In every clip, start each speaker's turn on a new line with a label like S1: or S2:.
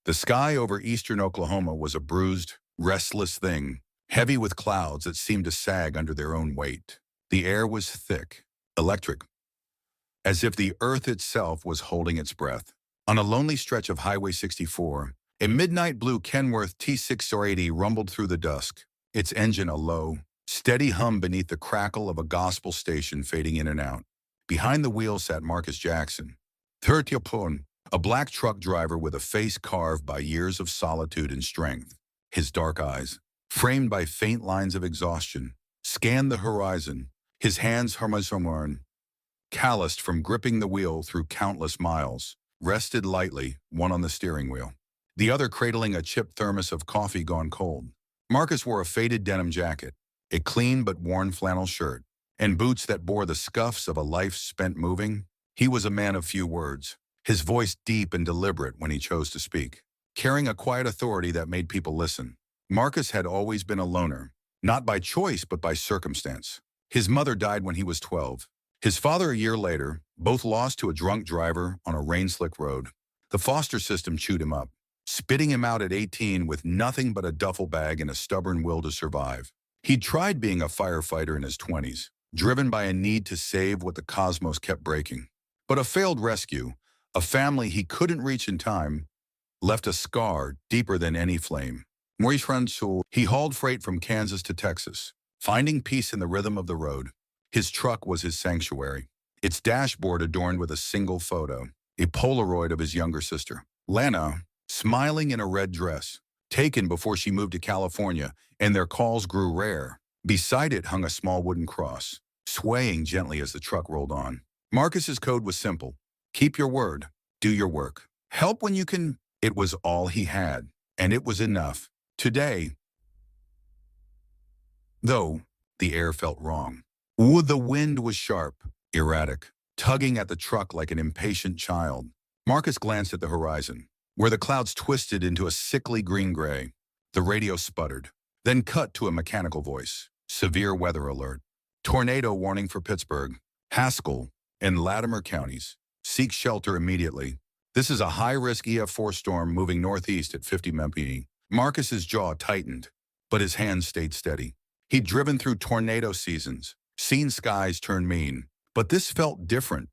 S1: The sky over eastern Oklahoma was a bruised, restless thing, heavy with clouds that seemed to sag under their own weight. The air was thick, electric, as if the earth itself was holding its breath. On a lonely stretch of Highway 64, a midnight blue Kenworth T680 rumbled through the dusk, its engine a low, steady hum beneath the crackle of a gospel station fading in and out. Behind the wheel sat Marcus Jackson, 30, a black truck driver with a face carved by years of solitude and strength. His dark eyes, framed by faint lines of exhaustion, scanned the horizon, his hands harmazomorn, calloused from gripping the wheel through countless miles, rested lightly, one on the steering wheel, the other cradling a chipped thermos of coffee gone cold. Marcus wore a faded denim jacket, a clean but worn flannel shirt, and boots that bore the scuffs of a life spent moving. He was a man of few words, his voice deep and deliberate when he chose to speak, carrying a quiet authority that made people listen. Marcus had always been a loner, not by choice but by circumstance. His mother died when he was 12. His father a year later, both lost to a drunk driver on a rain-slick road. The foster system chewed him up, spitting him out at 18 with nothing but a duffel bag and a stubborn will to survive. He'd tried being a firefighter in his 20s, driven by a need to save what the cosmos kept breaking. But a failed rescue, a family he couldn't reach in time, left a scar deeper than any flame. He hauled freight from Kansas to Texas, finding peace in the rhythm of the road. His truck was his sanctuary, its dashboard adorned with a single photo, a Polaroid of his younger sister, Lana, smiling in a red dress, taken before she moved to California, and their calls grew rare. Beside it hung a small wooden cross, swaying gently as the truck rolled on. Marcus's code was simple. Keep your word. Do your work. Help when you can. It was all he had, and it was enough. Today, though, the air felt wrong. The wind was sharp, erratic, tugging at the truck like an impatient child. Marcus glanced at the horizon, where the clouds twisted into a sickly green-gray. The radio sputtered, then cut to a mechanical voice. Severe weather alert. Tornado warning for Pittsburgh, Haskell, and Latimer counties. Seek shelter immediately. This is a high-risk EF4 storm moving northeast at 50 mph. Marcus's jaw tightened, but his hands stayed steady. He'd driven through tornado seasons, seen skies turn mean, but this felt different,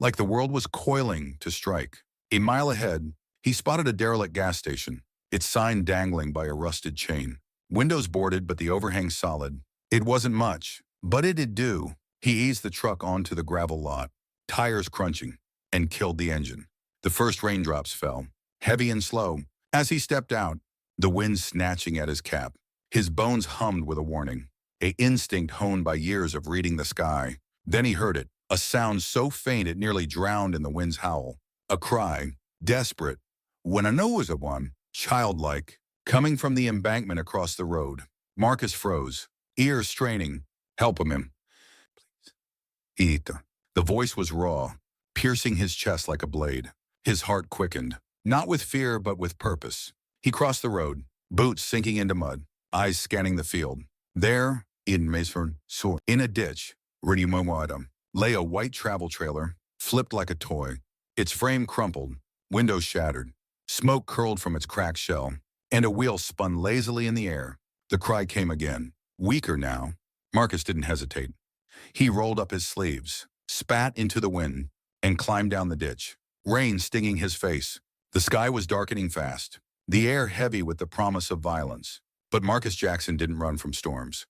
S1: like the world was coiling to strike. A mile ahead, he spotted a derelict gas station, its sign dangling by a rusted chain. Windows boarded, but the overhang solid. It wasn't much, but it'd do. He eased the truck onto the gravel lot, tires crunching, and killed the engine. The first raindrops fell, heavy and slow. As he stepped out, the wind snatching at his cap. His bones hummed with a warning, an instinct honed by years of reading the sky. Then he heard it, a sound so faint it nearly drowned in the wind's howl. A cry, desperate, when I know was a one, childlike, coming from the embankment across the road. Marcus froze, ears straining. Help him. Please. Eat. The voice was raw, piercing his chest like a blade. His heart quickened, not with fear but with purpose. He crossed the road, boots sinking into mud, eyes scanning the field. There, in a ditch, lay a white travel trailer, flipped like a toy. Its frame crumpled, windows shattered, smoke curled from its cracked shell, and a wheel spun lazily in the air. The cry came again, weaker now. Marcus didn't hesitate. He rolled up his sleeves, spat into the wind, and climbed down the ditch, rain stinging his face. The sky was darkening fast, the air heavy with the promise of violence. But Marcus Jackson didn't run from storms.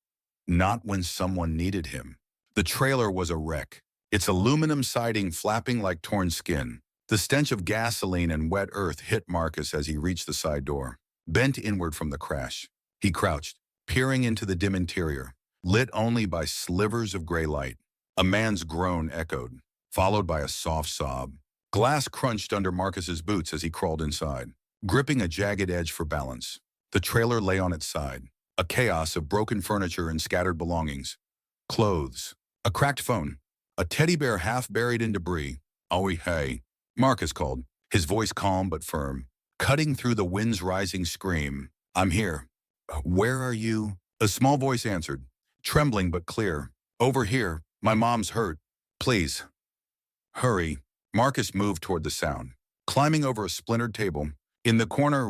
S1: Not when someone needed him. The trailer was a wreck, its aluminum siding flapping like torn skin. The stench of gasoline and wet earth hit Marcus as he reached the side door. Bent inward from the crash, he crouched, peering into the dim interior, lit only by slivers of gray light. A man's groan echoed, followed by a soft sob. Glass crunched under Marcus's boots as he crawled inside, gripping a jagged edge for balance. The trailer lay on its side, a chaos of broken furniture and scattered belongings. Clothes, a cracked phone, a teddy bear half buried in debris. "Owie, hey," Marcus called, his voice calm but firm, cutting through the wind's rising scream. "I'm here." "Where are you?" A small voice answered, trembling but clear. "Over here. My mom's hurt. Please. Hurry." Marcus moved toward the sound, climbing over a splintered table, In the corner,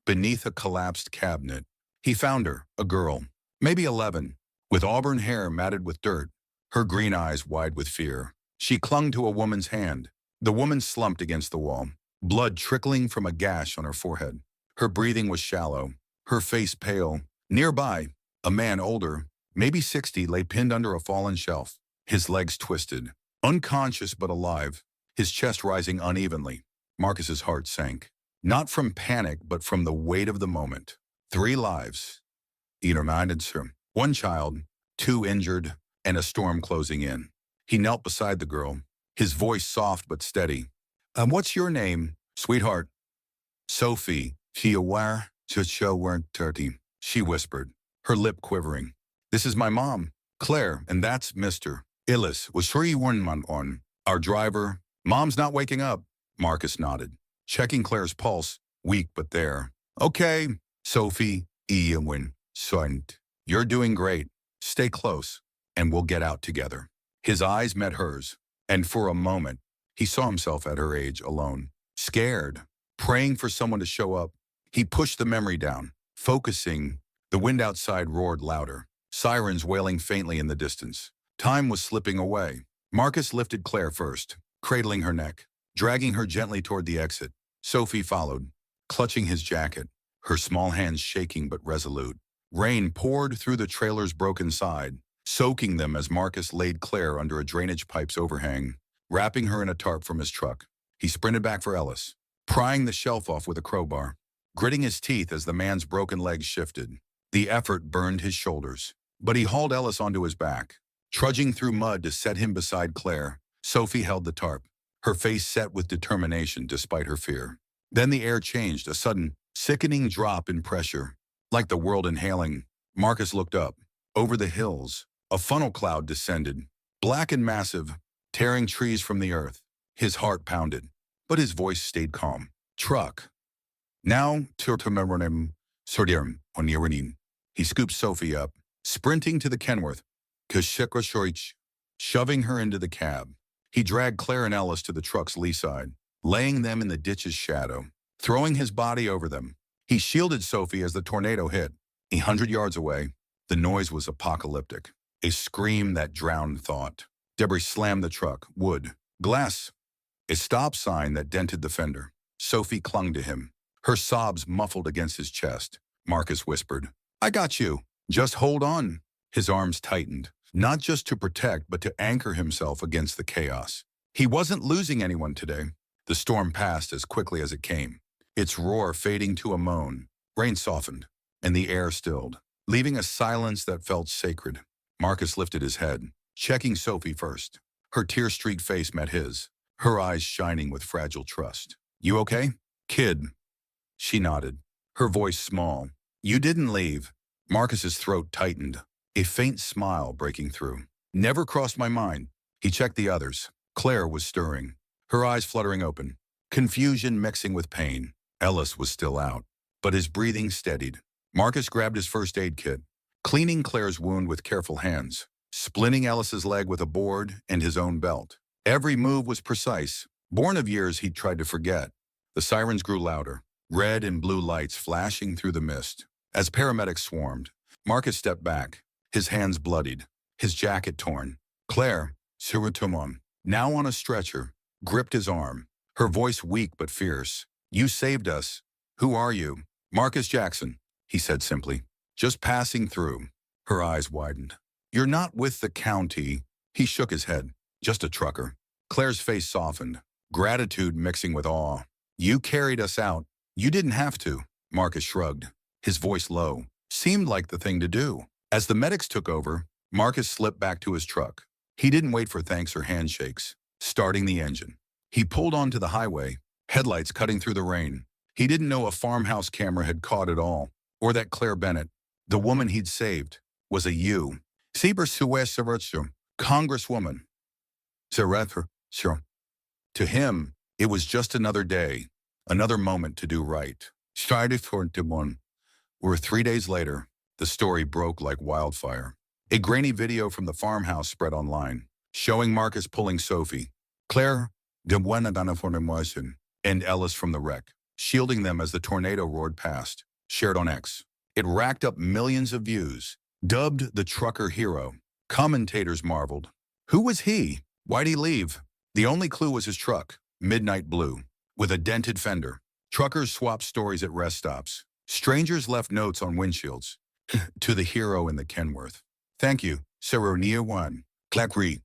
S1: beneath a collapsed cabinet, he found her, a girl, maybe 11, with auburn hair matted with dirt, her green eyes wide with fear. She clung to a woman's hand. The woman slumped against the wall, blood trickling from a gash on her forehead. Her breathing was shallow, her face pale. Nearby, a man older, maybe 60, lay pinned under a fallen shelf, his legs twisted, unconscious but alive, his chest rising unevenly. Marcus's heart sank, not from panic but from the weight of the moment. 3 lives. He reminded him. 1 child, 2 injured, and a storm closing in. He knelt beside the girl, his voice soft but steady. What's your name, sweetheart? Sophie. She aware to show weren't 30. She whispered, her lip quivering. This is my mom, Claire, and that's Mr. Illis. Was sure you weren't on. Our driver. Mom's not waking up. Marcus nodded, checking Claire's pulse, weak but there. Okay, Sophie, Ian, Sunt. You're doing great. Stay close, and we'll get out together. His eyes met hers, and for a moment, he saw himself at her age alone, scared, praying for someone to show up. He pushed the memory down, focusing. The wind outside roared louder, sirens wailing faintly in the distance. Time was slipping away. Marcus lifted Claire first, cradling her neck, dragging her gently toward the exit. Sophie followed, clutching his jacket, her small hands shaking but resolute. Rain poured through the trailer's broken side, soaking them as Marcus laid Claire under a drainage pipe's overhang, wrapping her in a tarp from his truck. He sprinted back for Ellis, prying the shelf off with a crowbar, gritting his teeth as the man's broken legs shifted. The effort burned his shoulders, but he hauled Ellis onto his back, trudging through mud to set him beside Claire. Sophie held the tarp, her face set with determination despite her fear. Then the air changed, a sudden, sickening drop in pressure. Like the world inhaling, Marcus looked up. Over the hills, a funnel cloud descended, black and massive, tearing trees from the earth. His heart pounded, but his voice stayed calm. Truck. Now, Turtameronim, Sordirum, Oniranim. He scooped Sophie up, sprinting to the Kenworth, Kashekroshorich, shoving her into the cab. He dragged Claire and Ellis to the truck's lee side, laying them in the ditch's shadow, throwing his body over them. He shielded Sophie as the tornado hit. 100 yards away, the noise was apocalyptic, a scream that drowned thought. Debris slammed the truck, wood, glass, a stop sign that dented the fender. Sophie clung to him, her sobs muffled against his chest. Marcus whispered, I got you. Just hold on. His arms tightened, not just to protect, but to anchor himself against the chaos. He wasn't losing anyone today. The storm passed as quickly as it came, its roar fading to a moan. Rain softened, and the air stilled, leaving a silence that felt sacred. Marcus lifted his head, checking Sophie first. Her tear-streaked face met his, her eyes shining with fragile trust. You okay, kid? She nodded, her voice small. You didn't leave. Marcus's throat tightened, a faint smile breaking through. Never crossed my mind. He checked the others. Claire was stirring, her eyes fluttering open, confusion mixing with pain. Ellis was still out, but his breathing steadied. Marcus grabbed his first aid kit, cleaning Claire's wound with careful hands, splinting Ellis's leg with a board and his own belt. Every move was precise, born of years he'd tried to forget. The sirens grew louder, red and blue lights flashing through the mist. As paramedics swarmed, Marcus stepped back, his hands bloodied, his jacket torn. Claire, Suratumon, now on a stretcher, gripped his arm, her voice weak but fierce. You saved us. Who are you? Marcus Jackson, he said simply. Just passing through. Her eyes widened. You're not with the county. He shook his head. Just a trucker. Claire's face softened, gratitude mixing with awe. You carried us out. You didn't have to. Marcus shrugged, his voice low. Seemed like the thing to do. As the medics took over, Marcus slipped back to his truck. He didn't wait for thanks or handshakes. Starting the engine, he pulled onto the highway, headlights cutting through the rain. He didn't know a farmhouse camera had caught it all, or that Claire Bennett, the woman he'd saved, was a congresswoman. To him, it was just another day, another moment to do right. Where 3 days later, the story broke like wildfire. A grainy video from the farmhouse spread online, showing Marcus pulling Sophie, Claire, de buena gana formation, and Ellis from the wreck, shielding them as the tornado roared past, shared on X. It racked up millions of views. Dubbed the trucker hero, commentators marveled. Who was he? Why'd he leave? The only clue was his truck, midnight blue, with a dented fender. Truckers swapped stories at rest stops. Strangers left notes on windshields. To the hero in the Kenworth. Thank you, Seronia 1. Clackry.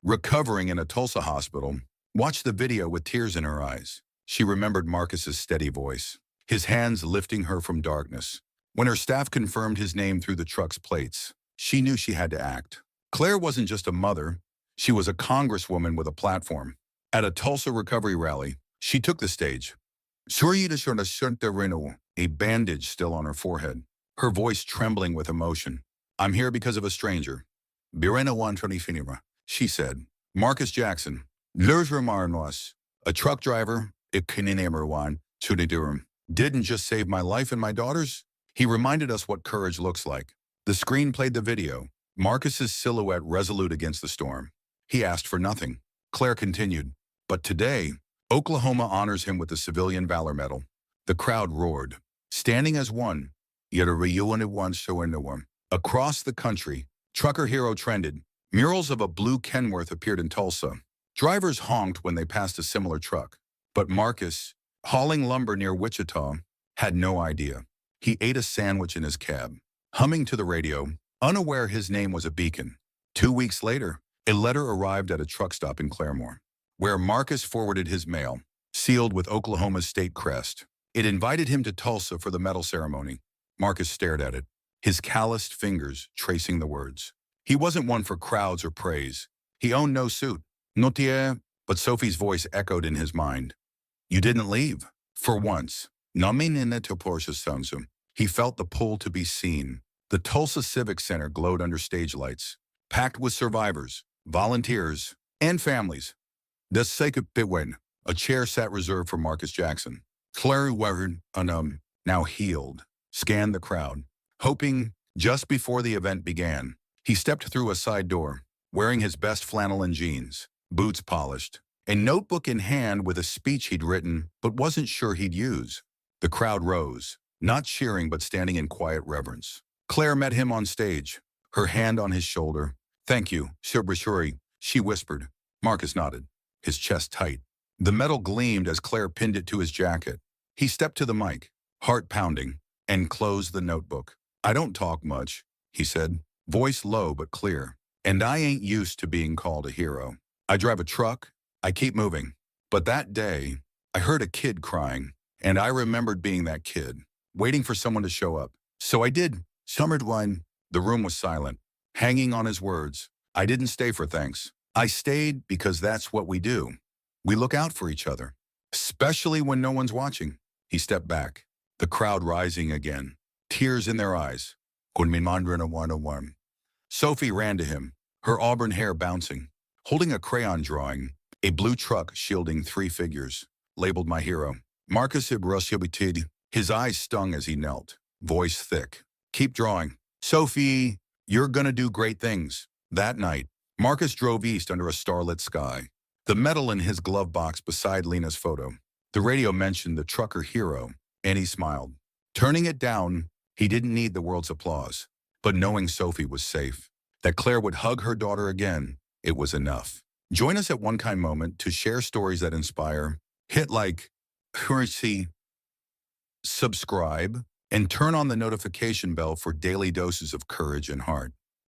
S1: Recovering in a Tulsa hospital, watched the video with tears in her eyes. She remembered Marcus's steady voice, his hands lifting her from darkness. When her staff confirmed his name through the truck's plates, she knew she had to act. Claire wasn't just a mother, she was a congresswoman with a platform. At a Tulsa recovery rally, she took the stage. A bandage still on her forehead, her voice trembling with emotion. I'm here because of a stranger. Birena 120 she said. Marcus Jackson, a truck driver, didn't just save my life and my daughter's. He reminded us what courage looks like. The screen played the video, Marcus's silhouette resolute against the storm. He asked for nothing. Claire continued, but today, Oklahoma honors him with the Civilian Valor Medal. The crowd roared, standing as one. Across the country, trucker hero trended. Murals of a blue Kenworth appeared in Tulsa. Drivers honked when they passed a similar truck. But Marcus, hauling lumber near Wichita, had no idea. He ate a sandwich in his cab, humming to the radio, unaware his name was a beacon. 2 weeks later, a letter arrived at a truck stop in Claremore, where Marcus forwarded his mail, sealed with Oklahoma's state crest. It invited him to Tulsa for the medal ceremony. Marcus stared at it, his calloused fingers tracing the words. He wasn't one for crowds or praise. He owned no suit. Notier, but Sophie's voice echoed in his mind. You didn't leave. For once. He felt the pull to be seen. The Tulsa Civic Center glowed under stage lights, packed with survivors, volunteers, and families. The sake of Bitwin, a chair sat reserved for Marcus Jackson. Claire Weathered, now healed, scanned the crowd, hoping just before the event began. He stepped through a side door, wearing his best flannel and jeans, boots polished, a notebook in hand with a speech he'd written but wasn't sure he'd use. The crowd rose, not cheering but standing in quiet reverence. Claire met him on stage, her hand on his shoulder. Thank you, Shuri, she whispered. Marcus nodded, his chest tight. The medal gleamed as Claire pinned it to his jacket. He stepped to the mic, heart pounding, and closed the notebook. I don't talk much, he said, voice low but clear. And I ain't used to being called a hero. I drive a truck, I keep moving. But that day, I heard a kid crying, and I remembered being that kid, waiting for someone to show up. So I did. Summered one. The room was silent, hanging on his words. I didn't stay for thanks. I stayed because that's what we do. We look out for each other, especially when no one's watching. He stepped back, the crowd rising again, tears in their eyes. Sophie ran to him, her auburn hair bouncing, holding a crayon drawing, a blue truck shielding 3 figures, labeled my hero. Marcus Ibrosibitid, his eyes stung as he knelt, voice thick. Keep drawing. Sophie, you're gonna do great things. That night, Marcus drove east under a starlit sky, the medal in his glove box beside Lena's photo. The radio mentioned the trucker hero, and he smiled. Turning it down, he didn't need the world's applause. But knowing Sophie was safe, that Claire would hug her daughter again, it was enough. Join us at One Kind Moment to share stories that inspire. Hit like, currency, subscribe, and turn on the notification bell for daily doses of courage and heart.